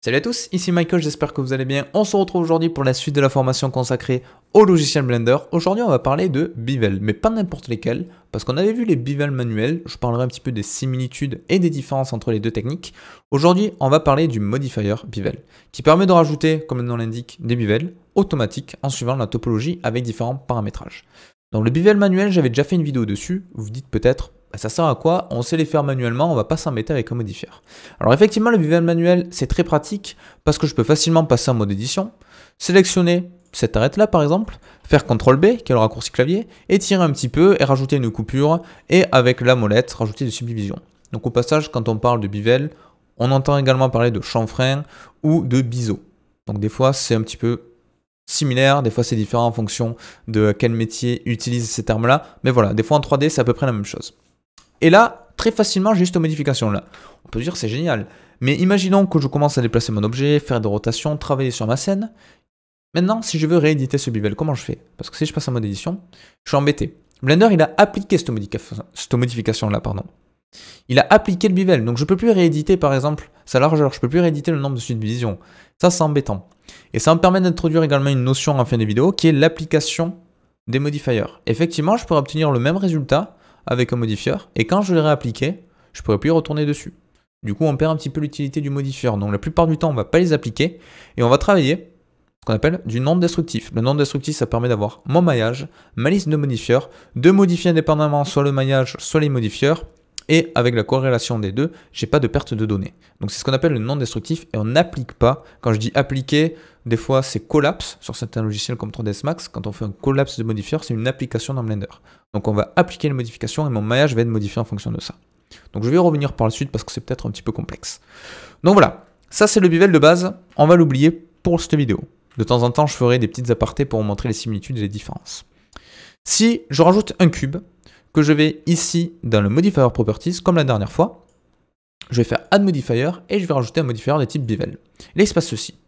Salut à tous, ici Michael, j'espère que vous allez bien. On se retrouve aujourd'hui pour la suite de la formation consacrée au logiciel Blender. Aujourd'hui, on va parler de bevel, mais pas n'importe lesquels, parce qu'on avait vu les bevel manuels. Je parlerai un petit peu des similitudes et des différences entre les deux techniques. Aujourd'hui, on va parler du modifier bevel, qui permet de rajouter, comme le nom l'indique, des bevels automatiques en suivant la topologie avec différents paramétrages. Donc le bevel manuel, j'avais déjà fait une vidéo dessus. Vous vous dites peut-être, ça sert à quoi? On sait les faire manuellement, on va pas s'embêter avec un modifier. Alors effectivement, le bevel manuel, c'est très pratique parce que je peux facilement passer en mode édition, sélectionner cette arête-là par exemple, faire CTRL-B, qui est le raccourci clavier, et tirer un petit peu et rajouter une coupure, et avec la molette, rajouter des subdivisions. Donc au passage, quand on parle de bevel, on entend également parler de chanfrein ou de biseau. Donc des fois, c'est un petit peu similaire, des fois c'est différent en fonction de quel métier utilise ces termes-là, mais voilà, des fois en 3D, c'est à peu près la même chose. Et là, très facilement, j'ai juste aux modifications là. On peut dire que c'est génial. Mais imaginons que je commence à déplacer mon objet, faire des rotations, travailler sur ma scène. Maintenant, si je veux rééditer ce bevel, comment je fais? Parce que si je passe en mode édition, je suis embêté. Blender, il a appliqué cette modification là, pardon. Il a appliqué le bevel, donc je ne peux plus rééditer par exemple sa largeur, je ne peux plus rééditer le nombre de subdivisions. Ça, c'est embêtant. Et ça me permet d'introduire également une notion en fin de vidéo qui est l'application des modifiers. Effectivement, je pourrais obtenir le même résultat avec un modifier, et quand je l'ai réappliqué, je ne pourrai plus y retourner dessus. Du coup, on perd un petit peu l'utilité du modifier. Donc la plupart du temps, on ne va pas les appliquer, et on va travailler ce qu'on appelle du non destructif. Le non destructif, ça permet d'avoir mon maillage, ma liste de modifiers, de modifier indépendamment soit le maillage, soit les modifiers, et avec la corrélation des deux, j'ai pas de perte de données. Donc c'est ce qu'on appelle le non destructif, et on n'applique pas. Quand je dis appliquer, des fois c'est collapse sur certains logiciels comme 3ds Max. Quand on fait un collapse de modifier, c'est une application dans Blender. Donc on va appliquer les modifications et mon maillage va être modifié en fonction de ça. Donc je vais y revenir par la suite parce que c'est peut-être un petit peu complexe. Donc voilà, ça c'est le bevel de base. On va l'oublier pour cette vidéo. De temps en temps, je ferai des petites apartés pour vous montrer les similitudes et les différences. Si je rajoute un cube, que je vais ici dans le modifier properties, comme la dernière fois, je vais faire add modifier et je vais rajouter un modifier de type bevel. Là, il se passe ceci.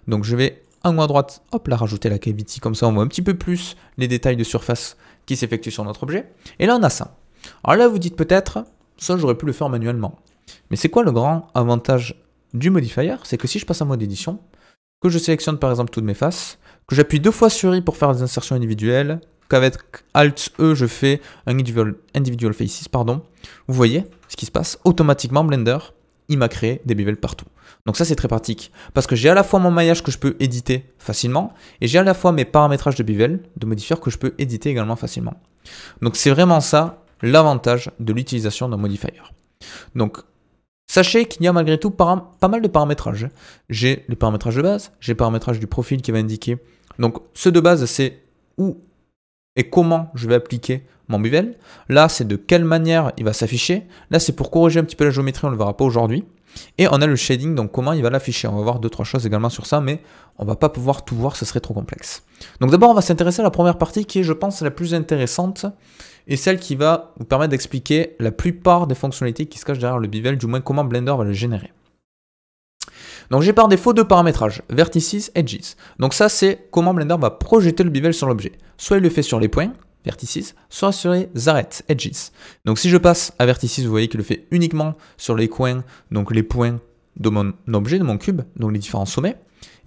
Donc je vais en haut à droite, hop là, rajouter la cavity, comme ça on voit un petit peu plus les détails de surface qui s'effectuent sur notre objet. Et là, on a ça. Alors là, vous dites peut-être, ça j'aurais pu le faire manuellement. Mais c'est quoi le grand avantage du modifier? C'est que si je passe en mode édition, que je sélectionne par exemple toutes mes faces, que j'appuie 2 fois sur I pour faire des insertions individuelles, qu'avec Alt-E, je fais un individual faces, pardon. Vous voyez ce qui se passe? Automatiquement, Blender, il m'a créé des bevels partout. Donc ça, c'est très pratique, parce que j'ai à la fois mon maillage que je peux éditer facilement, et j'ai à la fois mes paramétrages de bevel, de modifier que je peux éditer également facilement. Donc c'est vraiment ça, l'avantage de l'utilisation d'un modifier. Donc, sachez qu'il y a malgré tout pas mal de paramétrages. J'ai les paramétrages de base, j'ai le paramétrage du profil qui va indiquer. Donc, ceux de base, c'est où et comment je vais appliquer mon bevel. Là, c'est de quelle manière il va s'afficher. Là, c'est pour corriger un petit peu la géométrie, on ne le verra pas aujourd'hui. Et on a le shading, donc comment il va l'afficher. On va voir 2-3 choses également sur ça, mais on ne va pas pouvoir tout voir, ce serait trop complexe. Donc d'abord, on va s'intéresser à la première partie qui est, je pense, la plus intéressante et celle qui va vous permettre d'expliquer la plupart des fonctionnalités qui se cachent derrière le bevel, du moins comment Blender va le générer. Donc j'ai par défaut 2 paramétrages, Vertices, Edges. Donc ça c'est comment Blender va projeter le bevel sur l'objet. Soit il le fait sur les points, Vertices, soit sur les arêtes, Edges. Donc si je passe à Vertices, vous voyez qu'il le fait uniquement sur les coins, donc les points de mon objet, de mon cube, donc les différents sommets.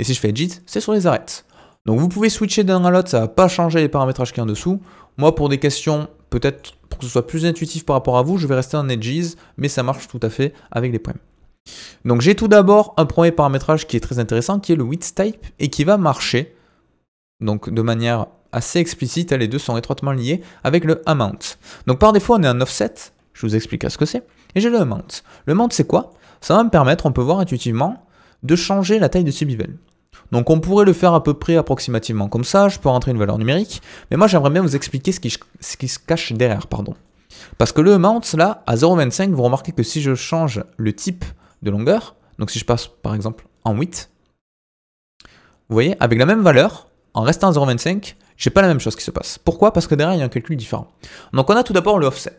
Et si je fais Edges, c'est sur les arêtes. Donc vous pouvez switcher d'un à l'autre, ça ne va pas changer les paramétrages qu'il y a en dessous. Moi pour des questions, peut-être pour que ce soit plus intuitif par rapport à vous, je vais rester en Edges, mais ça marche tout à fait avec les points. Donc j'ai tout d'abord un premier paramétrage qui est très intéressant, qui est le width type, et qui va marcher donc de manière assez explicite, les deux sont étroitement liés avec le amount. Donc par défaut on est en offset, je vous explique ce que c'est, et j'ai le amount. Le amount c'est quoi? Ça va me permettre, on peut voir intuitivement, de changer la taille de ce bevel. Donc on pourrait le faire à peu près approximativement comme ça, je peux rentrer une valeur numérique, mais moi j'aimerais bien vous expliquer ce qui se cache derrière, pardon. Parce que le amount là, à 0,25, vous remarquez que si je change le type de longueur, donc si je passe par exemple en width, vous voyez, avec la même valeur, en restant à 0,25, j'ai pas la même chose qui se passe. Pourquoi? Parce que derrière, il y a un calcul différent. Donc on a tout d'abord le offset.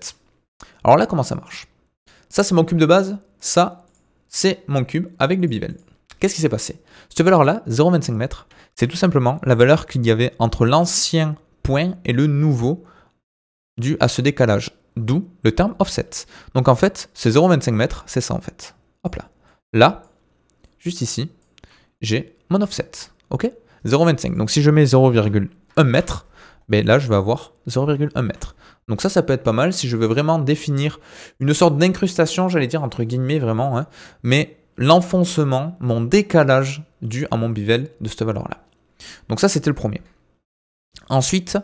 Alors là, comment ça marche? Ça, c'est mon cube de base, ça, c'est mon cube avec le bevel. Qu'est-ce qui s'est passé? Cette valeur-là, 0,25 mètres, c'est tout simplement la valeur qu'il y avait entre l'ancien point et le nouveau dû à ce décalage, d'où le terme offset. Donc en fait, c'est 0,25 mètres, c'est ça en fait. Hop là. Là, juste ici, j'ai mon offset. Ok, 0,25. Donc si je mets 0,1 mètre, ben là je vais avoir 0,1 mètre. Donc ça peut être pas mal si je veux vraiment définir une sorte d'incrustation, j'allais dire entre guillemets vraiment, hein, mais l'enfoncement, mon décalage dû à mon bivel de cette valeur-là. Donc ça c'était le premier. Ensuite,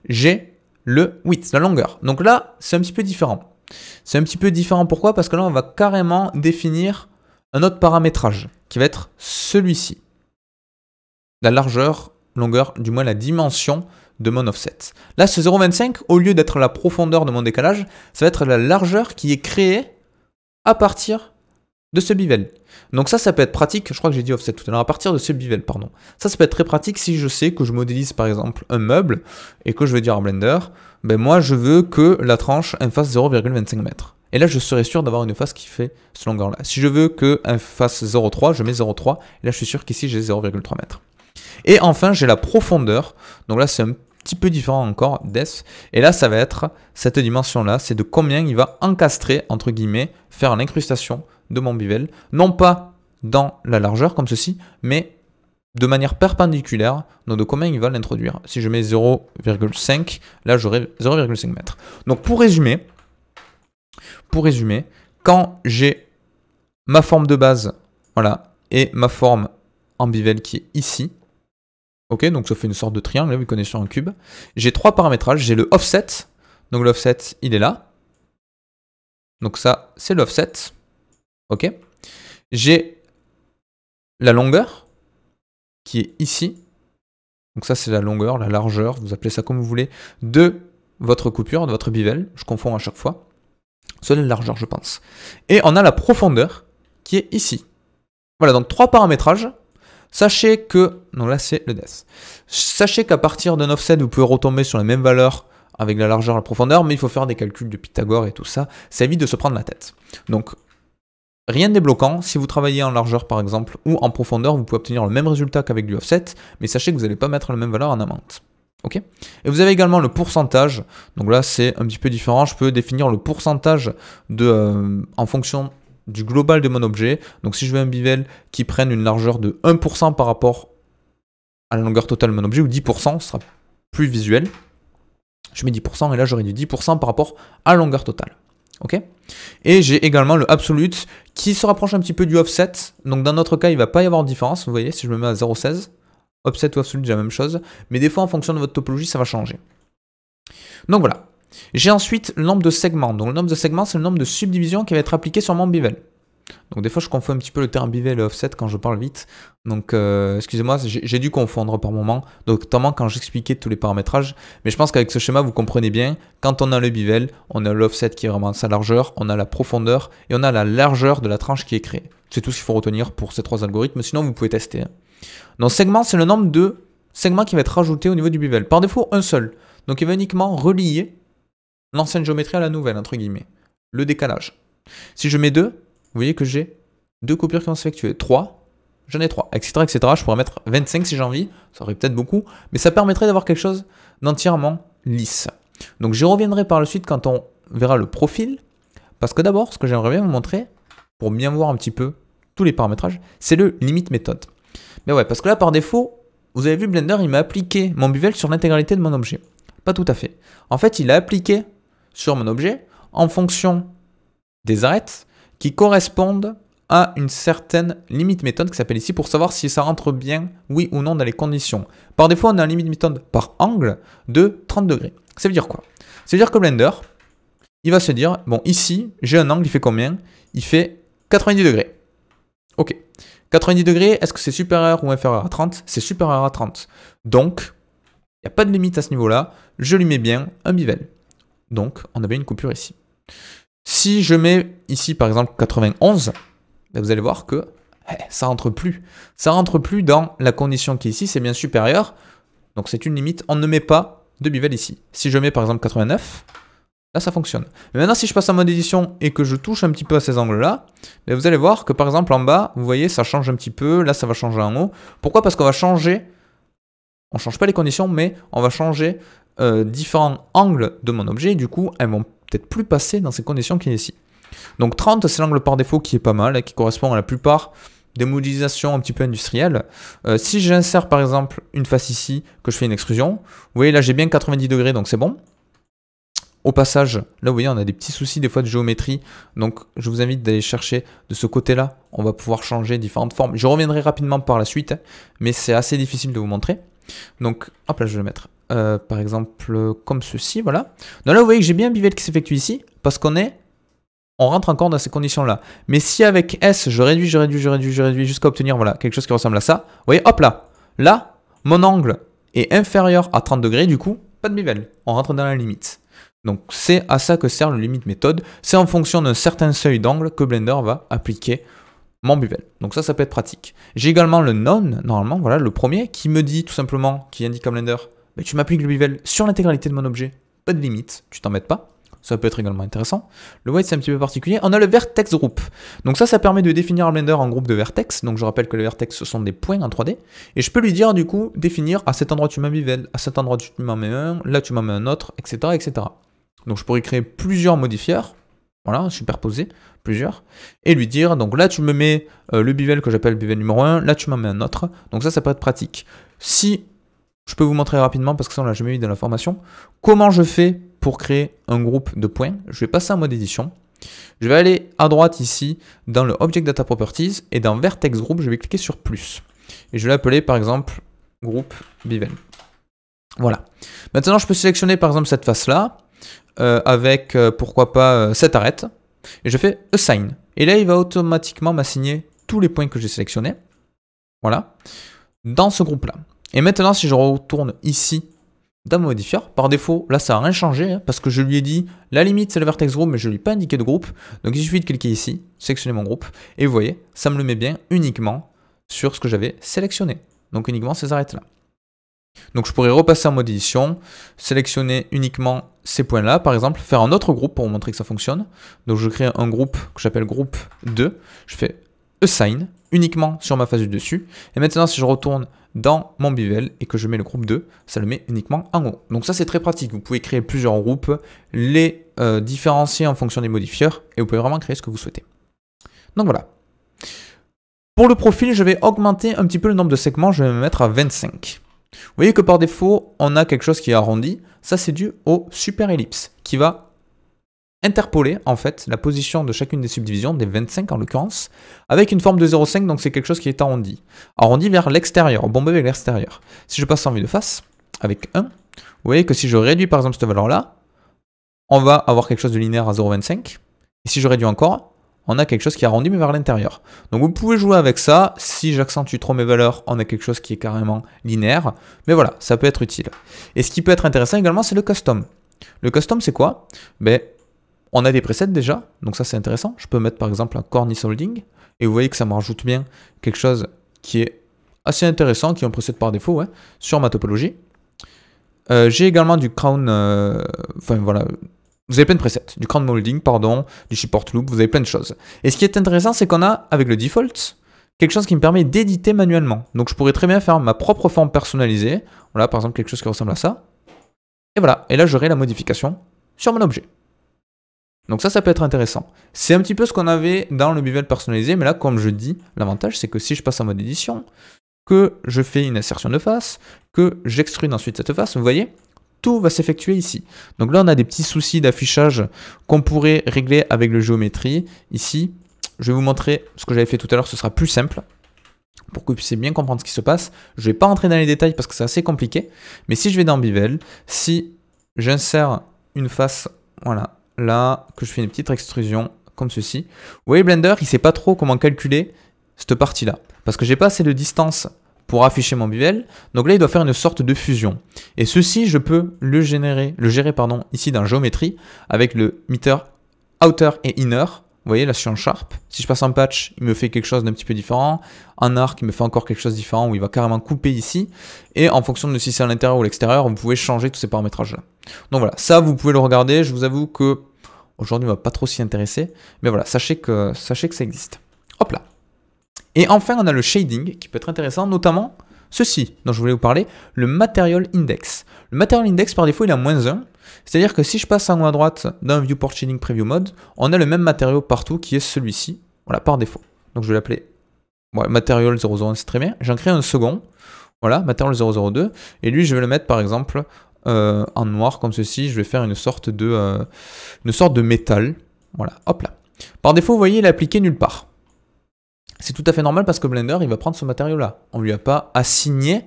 j'ai le width, la longueur. Donc là, c'est un petit peu différent. C'est un petit peu différent pourquoi? Parce que là, on va carrément définir un autre paramétrage qui va être celui-ci. La largeur, longueur, du moins la dimension de mon offset. Là, ce 0,25, au lieu d'être la profondeur de mon décalage, ça va être la largeur qui est créée à partir de ce bevel. Donc ça peut être pratique, je crois que j'ai dit offset tout à l'heure, à partir de ce bevel, pardon. Ça peut être très pratique si je sais que je modélise par exemple un meuble et que je veux dire à Blender, ben moi je veux que la tranche elle fasse 0,25 mètres. Et là je serai sûr d'avoir une face qui fait cette longueur-là. Si je veux qu'elle fasse 0,3, je mets 0,3, et là je suis sûr qu'ici j'ai 0,3 mètres. Et enfin j'ai la profondeur, donc là c'est un petit peu différent encore, depth, et là ça va être cette dimension-là, c'est de combien il va encastrer, entre guillemets, faire l'incrustation de mon bevel, non pas dans la largeur comme ceci, mais de manière perpendiculaire, donc de combien il va l'introduire. Si je mets 0,5, là j'aurai 0,5 mètres. Donc pour résumer, quand j'ai ma forme de base, voilà, et ma forme en bevel qui est ici, ok, donc ça fait une sorte de triangle, là, vu qu'on est sur un cube, j'ai trois paramétrages, j'ai le offset, donc l'offset il est là, donc ça c'est l'offset, ok, j'ai la longueur qui est ici, donc ça c'est la longueur, la largeur, vous appelez ça comme vous voulez, de votre coupure, de votre bevel, je confonds à chaque fois, c'est la largeur je pense, et on a la profondeur qui est ici. Voilà, donc trois paramétrages. Sachez que, non là c'est le depth, sachez qu'à partir d'un offset vous pouvez retomber sur les mêmes valeurs avec la largeur et la profondeur, mais il faut faire des calculs de Pythagore et tout ça, ça évite de se prendre la tête. Donc rien n'est bloquant, si vous travaillez en largeur par exemple ou en profondeur, vous pouvez obtenir le même résultat qu'avec du offset, mais sachez que vous n'allez pas mettre la même valeur en amount. Okay, et vous avez également le pourcentage, donc là c'est un petit peu différent, je peux définir le pourcentage en fonction du global de mon objet. Donc si je veux un bevel qui prenne une largeur de 1% par rapport à la longueur totale de mon objet, ou 10%, ce sera plus visuel. Je mets 10% et là j'aurai du 10% par rapport à la longueur totale. Ok, et j'ai également le absolute qui se rapproche un petit peu du offset. Donc dans notre cas, il ne va pas y avoir de différence. Vous voyez, si je me mets à 0,16, offset ou absolute, j'ai la même chose. Mais des fois, en fonction de votre topologie, ça va changer. Donc voilà. J'ai ensuite le nombre de segments. Donc le nombre de segments, c'est le nombre de subdivisions qui va être appliqué sur mon bevel. Donc des fois, je confonds un petit peu le terme bevel et offset quand je parle vite. Donc excusez-moi, j'ai dû confondre par moment, notamment quand j'expliquais tous les paramétrages. Mais je pense qu'avec ce schéma, vous comprenez bien. Quand on a le bevel, on a l'offset qui est vraiment sa largeur, on a la profondeur et on a la largeur de la tranche qui est créée. C'est tout ce qu'il faut retenir pour ces trois algorithmes. Sinon, vous pouvez tester. Donc segment, c'est le nombre de segments qui va être rajouté au niveau du bevel. Par défaut, un seul. Donc il va uniquement relier l'ancienne géométrie à la nouvelle, entre guillemets. Le décalage. Si je mets 2, vous voyez que j'ai 2 coupures qui vont s'effectuer. 3, j'en ai 3, etc., etc. Je pourrais mettre 25 si j'ai envie. Ça aurait peut-être beaucoup, mais ça permettrait d'avoir quelque chose d'entièrement lisse. Donc j'y reviendrai par la suite quand on verra le profil. Parce que d'abord, ce que j'aimerais bien vous montrer, pour bien voir un petit peu tous les paramétrages, c'est le limite méthode. Mais ouais, parce que là, par défaut, vous avez vu, Blender, il m'a appliqué mon bevel sur l'intégralité de mon objet. Pas tout à fait. En fait, il a appliqué sur mon objet en fonction des arêtes qui correspondent à une certaine limite méthode qui s'appelle ici pour savoir si ça rentre bien, oui ou non, dans les conditions. Par défaut, on a une limite méthode par angle de 30 degrés. Ça veut dire quoi? Ça veut dire que Blender, il va se dire, bon, ici, j'ai un angle, il fait combien? Il fait 90 degrés. Ok. 90 degrés, est-ce que c'est supérieur ou inférieur à 30? C'est supérieur à 30. Donc, il n'y a pas de limite à ce niveau-là. Je lui mets bien un bevel. Donc, on a bien une coupure ici. Si je mets ici, par exemple, 91, ben vous allez voir que ça rentre plus. Ça rentre plus dans la condition qui est ici, c'est bien supérieur. Donc, c'est une limite. On ne met pas de bevel ici. Si je mets, par exemple, 89, là, ça fonctionne. Mais maintenant, si je passe en mode édition et que je touche un petit peu à ces angles-là, ben vous allez voir que, par exemple, en bas, vous voyez, ça change un petit peu. Là, ça va changer en haut. Pourquoi? Parce qu'on va changer... On ne change pas les conditions, mais on va changer différents angles de mon objet. Et du coup, elles vont peut-être plus passer dans ces conditions qui est ici. Donc 30, c'est l'angle par défaut qui est pas mal, qui correspond à la plupart des modélisations un petit peu industrielles. Si j'insère par exemple une face ici, que je fais une extrusion, vous voyez là j'ai bien 90 degrés, donc c'est bon. Au passage, là vous voyez on a des petits soucis des fois de géométrie, donc je vous invite d'aller chercher de ce côté-là, on va pouvoir changer différentes formes. Je reviendrai rapidement par la suite, mais c'est assez difficile de vous montrer. Donc hop là je vais le mettre par exemple comme ceci, voilà. Donc là vous voyez que j'ai bien un bivel qui s'effectue ici, parce on rentre encore dans ces conditions-là. Mais si avec S, je réduis jusqu'à obtenir voilà, quelque chose qui ressemble à ça, vous voyez, hop là, mon angle est inférieur à 30 degrés, du coup, pas de bivel. On rentre dans la limite. Donc c'est à ça que sert le limit méthode. C'est en fonction d'un certain seuil d'angle que Blender va appliquer mon bivel. Donc ça peut être pratique. J'ai également le none, normalement, voilà, le premier, qui me dit tout simplement, qui indique à Blender, mais tu m'appliques le bivel sur l'intégralité de mon objet, pas de limite, tu t'embêtes pas. Ça peut être également intéressant. Le white, c'est un petit peu particulier. On a le vertex group. Donc ça permet de définir à Blender en groupe de vertex. Donc je rappelle que les vertex, ce sont des points en 3D. Et je peux lui dire, du coup, définir à cet endroit tu m'as bivel, à cet endroit tu m'en mets un, là tu m'en mets un autre, etc., etc. Donc je pourrais créer plusieurs modifieurs. Voilà, superposer plusieurs. Et lui dire, donc là tu me mets le bivel que j'appelle bivel numéro 1, là tu m'en mets un autre. Donc ça peut être pratique. Si je peux vous montrer rapidement, parce que ça on l'a jamais vu dans la formation, comment je fais pour créer un groupe de points. Je vais passer en mode édition. Je vais aller à droite ici, dans le Object Data Properties, et dans Vertex Group, je vais cliquer sur plus. Et je vais l'appeler par exemple groupe bivel. Voilà. Maintenant, je peux sélectionner par exemple cette face-là, avec pourquoi pas cette arête, et je fais Assign. Et là, il va automatiquement m'assigner tous les points que j'ai sélectionnés. Voilà. Dans ce groupe-là. Et maintenant, si je retourne ici, dans mon modifieur, par défaut, là ça n'a rien changé, hein, parce que je lui ai dit, la limite c'est le vertex group, mais je ne lui ai pas indiqué de groupe, donc il suffit de cliquer ici, sélectionner mon groupe, et vous voyez, ça me le met bien uniquement sur ce que j'avais sélectionné, donc uniquement ces arêtes-là. Donc je pourrais repasser en mode édition, sélectionner uniquement ces points-là, par exemple, faire un autre groupe pour vous montrer que ça fonctionne, donc je crée un groupe que j'appelle groupe 2, je fais Assign, uniquement sur ma face du dessus, et maintenant si je retourne dans mon bivel et que je mets le groupe 2, ça le met uniquement en haut. Donc ça c'est très pratique, vous pouvez créer plusieurs groupes, les différencier en fonction des modifieurs et vous pouvez vraiment créer ce que vous souhaitez. Donc voilà. Pour le profil, je vais augmenter un petit peu le nombre de segments, je vais me mettre à 25. Vous voyez que par défaut, on a quelque chose qui est arrondi, ça c'est dû au super ellipse qui va interpoler en fait la position de chacune des subdivisions, des 25 en l'occurrence, avec une forme de 0,5, donc c'est quelque chose qui est arrondi. Arrondi vers l'extérieur, bombé vers l'extérieur. Si je passe en vue de face, avec 1, vous voyez que si je réduis par exemple cette valeur-là, on va avoir quelque chose de linéaire à 0,25. Et si je réduis encore, on a quelque chose qui est arrondi mais vers l'intérieur. Donc vous pouvez jouer avec ça. Si j'accentue trop mes valeurs, on a quelque chose qui est carrément linéaire. Mais voilà, ça peut être utile. Et ce qui peut être intéressant également, c'est le custom. Le custom, c'est quoi? On a des presets déjà, donc ça c'est intéressant. Je peux mettre par exemple un cornice holding, et vous voyez que ça me rajoute bien quelque chose qui est assez intéressant, qui est un preset par défaut, ouais, sur ma topologie. J'ai également du crown, enfin voilà, vous avez plein de presets, du crown molding, pardon, du support loop, vous avez plein de choses. Et ce qui est intéressant, c'est qu'on a, avec le default, quelque chose qui me permet d'éditer manuellement. Donc je pourrais très bien faire ma propre forme personnalisée, voilà, par exemple quelque chose qui ressemble à ça. Et voilà, et là j'aurai la modification sur mon objet. Donc ça peut être intéressant. C'est un petit peu ce qu'on avait dans le bivel personnalisé, mais là, comme je dis, l'avantage, c'est que si je passe en mode édition, que je fais une insertion de face, que j'extrude ensuite cette face, vous voyez, tout va s'effectuer ici. Donc là, on a des petits soucis d'affichage qu'on pourrait régler avec le géométrie. Ici, je vais vous montrer ce que j'avais fait tout à l'heure, ce sera plus simple, pour que vous puissiez bien comprendre ce qui se passe. Je ne vais pas rentrer dans les détails parce que c'est assez compliqué, mais si je vais dans bivel, si j'insère une face, voilà, là, que je fais une petite extrusion comme ceci. Vous voyez, Blender, il ne sait pas trop comment calculer cette partie-là. Parce que j'ai pas assez de distance pour afficher mon bivel. Donc là, il doit faire une sorte de fusion. Et ceci, je peux le gérer ici dans géométrie avec le meter outer et inner. Vous voyez, là, je suis en sharp. Si je passe en patch, il me fait quelque chose d'un petit peu différent. En arc, il me fait encore quelque chose de différent où il va carrément couper ici. Et en fonction de si c'est à l'intérieur ou à l'extérieur, vous pouvez changer tous ces paramétrages-là. Donc voilà, ça, vous pouvez le regarder. Je vous avoue que aujourd'hui, on ne va pas trop s'y intéresser. Mais voilà, sachez que ça existe. Hop là. Et enfin, on a le shading qui peut être intéressant, notamment ceci dont je voulais vous parler, le Material Index. Le Material Index, par défaut, il est à -1. C'est-à-dire que si je passe en haut à droite d'un Viewport Shading Preview Mode, on a le même matériau partout qui est celui-ci, voilà, par défaut. Donc je vais l'appeler Ouais, Material 001, c'est très bien. J'en crée un second. Voilà, Material 002. Et lui, je vais le mettre par exemple en noir comme ceci. Je vais faire une sorte de métal. Voilà, hop là. Par défaut, vous voyez, il est appliqué nulle part. C'est tout à fait normal parce que Blender, il va prendre ce matériau-là. On ne lui a pas assigné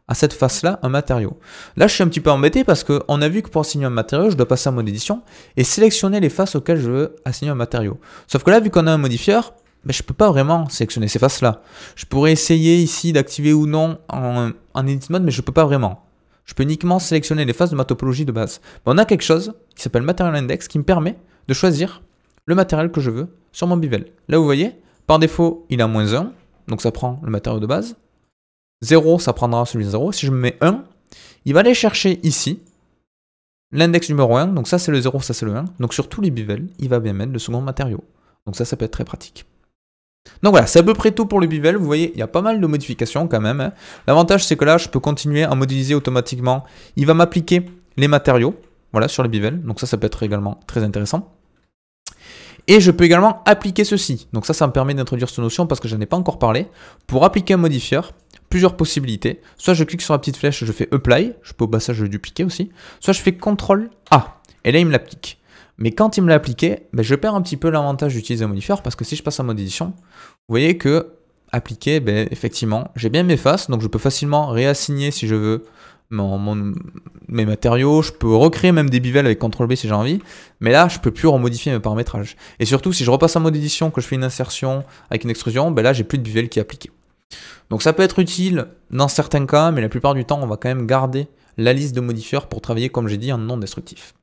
à cette face-là un matériau. Là, je suis un petit peu embêté parce qu'on a vu que pour assigner un matériau, je dois passer en mode édition et sélectionner les faces auxquelles je veux assigner un matériau. Sauf que là, vu qu'on a un modifieur, ben, je ne peux pas vraiment sélectionner ces faces-là. Je pourrais essayer ici d'activer ou non en edit mode, mais je ne peux pas vraiment. Je peux uniquement sélectionner les faces de ma topologie de base. Ben, on a quelque chose qui s'appelle Material Index qui me permet de choisir le matériel que je veux sur mon bevel. Là, vous voyez, par défaut, il est à -1, donc ça prend le matériau de base. 0, ça prendra celui de 0. Si je me mets 1, il va aller chercher ici l'index numéro 1. Donc ça, c'est le 0, ça, c'est le 1. Donc sur tous les bevels, il va bien mettre le second matériau. Donc ça peut être très pratique. Donc voilà, c'est à peu près tout pour le bevel. Vous voyez, il y a pas mal de modifications quand même. L'avantage, c'est que là, je peux continuer à modéliser automatiquement. Il va m'appliquer les matériaux, voilà, sur les bevels. Donc ça peut être également très intéressant. Et je peux également appliquer ceci. Donc ça me permet d'introduire cette notion parce que je n'en ai pas encore parlé. Pour appliquer un modifieur, plusieurs possibilités. Soit je clique sur la petite flèche, je fais Apply. Je peux au passage le dupliquer aussi. Soit je fais CTRL A. Et là, il me l'applique. Mais quand il me l'a appliqué, ben, je perds un petit peu l'avantage d'utiliser un modifieur parce que si je passe en mode édition, vous voyez que appliquer, ben, effectivement, j'ai bien mes faces. Donc je peux facilement réassigner si je veux mes matériaux, je peux recréer même des bevels avec CTRL B si j'ai envie, mais là je peux plus remodifier mes paramétrages. Et surtout si je repasse en mode édition, que je fais une insertion avec une extrusion, ben là j'ai plus de bevel qui est appliqué. Donc ça peut être utile dans certains cas, mais la plupart du temps on va quand même garder la liste de modifieurs pour travailler comme j'ai dit en non destructif.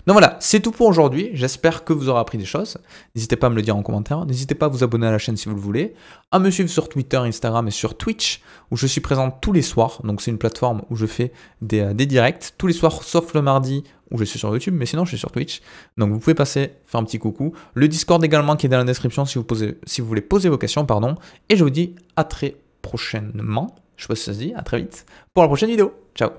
Donc voilà, c'est tout pour aujourd'hui, j'espère que vous aurez appris des choses. N'hésitez pas à me le dire en commentaire, n'hésitez pas à vous abonner à la chaîne si vous le voulez, à me suivre sur Twitter, Instagram et sur Twitch, où je suis présent tous les soirs, donc c'est une plateforme où je fais des directs, tous les soirs sauf le mardi où je suis sur YouTube, mais sinon je suis sur Twitch, donc vous pouvez passer, faire un petit coucou. Le Discord également qui est dans la description si vous voulez poser vos questions, pardon, et je vous dis à très prochainement, je sais pas si ça se dit, à très vite, pour la prochaine vidéo, ciao.